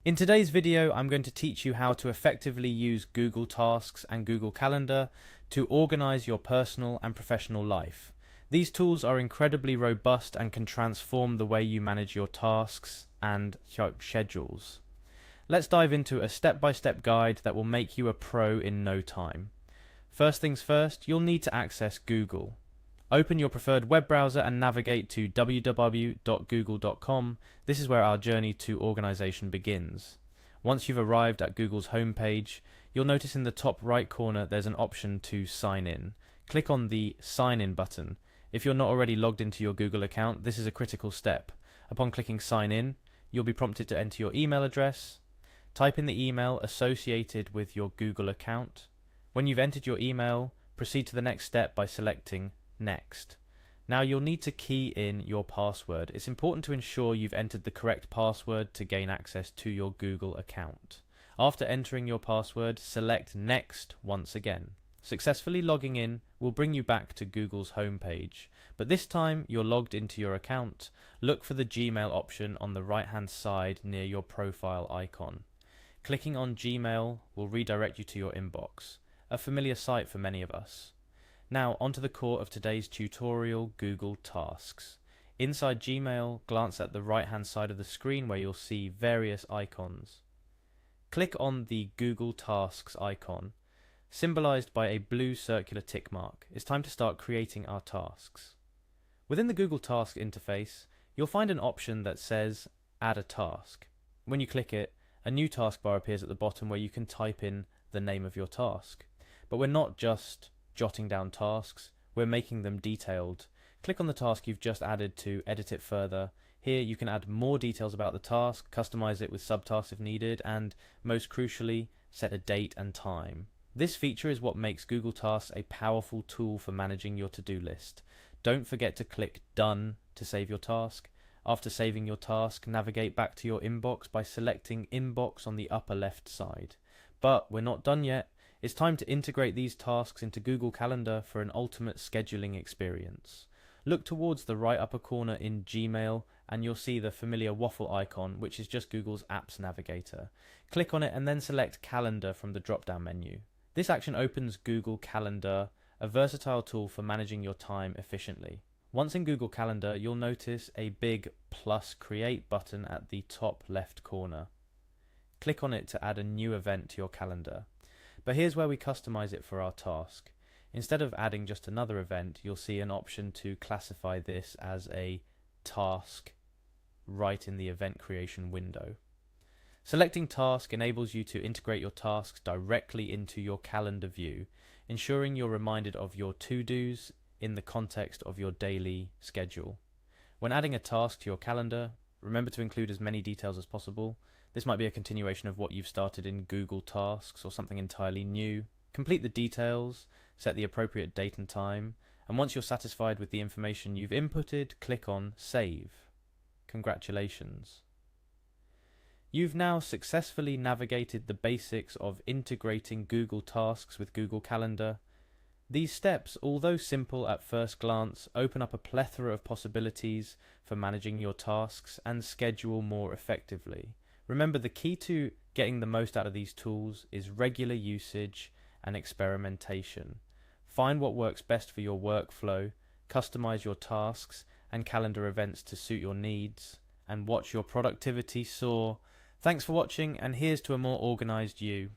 In today's video, I'm going to teach you how to effectively use Google Tasks and Google Calendar to organize your personal and professional life. These tools are incredibly robust and can transform the way you manage your tasks and schedules. Let's dive into a step-by-step guide that will make you a pro in no time. First things first, you'll need to access Google. Open your preferred web browser and navigate to www.google.com. This is where our journey to organization begins. Once you've arrived at Google's homepage, you'll notice in the top right corner there's an option to sign in. Click on the Sign In button. If you're not already logged into your Google account, this is a critical step. Upon clicking Sign In, you'll be prompted to enter your email address. Type in the email associated with your Google account. When you've entered your email, proceed to the next step by selecting Next. Now you'll need to key in your password. It's important to ensure you've entered the correct password to gain access to your Google account. After entering your password, select Next once again. Successfully logging in will bring you back to Google's homepage, but this time you're logged into your account. Look for the Gmail option on the right hand side near your profile icon. Clicking on Gmail will redirect you to your inbox, a familiar sight for many of us. Now onto the core of today's tutorial, Google Tasks. Inside Gmail, glance at the right hand side of the screen where you'll see various icons. Click on the Google Tasks icon, symbolized by a blue circular tick mark. It's time to start creating our tasks. Within the Google Task interface, you'll find an option that says Add a Task. When you click it, a new taskbar appears at the bottom where you can type in the name of your task. But we're not just jotting down tasks, we're making them detailed. Click on the task you've just added to edit it further. Here you can add more details about the task, customize it with subtasks if needed, and most crucially, set a date and time. This feature is what makes Google Tasks a powerful tool for managing your to-do list. Don't forget to click Done to save your task. After saving your task, navigate back to your inbox by selecting Inbox on the upper left side. But we're not done yet. It's time to integrate these tasks into Google Calendar for an ultimate scheduling experience. Look towards the right upper corner in Gmail and you'll see the familiar waffle icon, which is just Google's Apps Navigator. Click on it and then select Calendar from the drop-down menu. This action opens Google Calendar, a versatile tool for managing your time efficiently. Once in Google Calendar, you'll notice a big plus create button at the top left corner. Click on it to add a new event to your calendar. But here's where we customize it for our task. Instead of adding just another event, you'll see an option to classify this as a task right in the event creation window. Selecting task enables you to integrate your tasks directly into your calendar view, ensuring you're reminded of your to-dos in the context of your daily schedule. When adding a task to your calendar, remember to include as many details as possible. This might be a continuation of what you've started in Google Tasks or something entirely new. Complete the details, set the appropriate date and time, and once you're satisfied with the information you've inputted, click on Save. Congratulations. You've now successfully navigated the basics of integrating Google Tasks with Google Calendar. These steps, although simple at first glance, open up a plethora of possibilities for managing your tasks and schedule more effectively. Remember, the key to getting the most out of these tools is regular usage and experimentation. Find what works best for your workflow, customize your tasks and calendar events to suit your needs, and watch your productivity soar. Thanks for watching, and here's to a more organized you.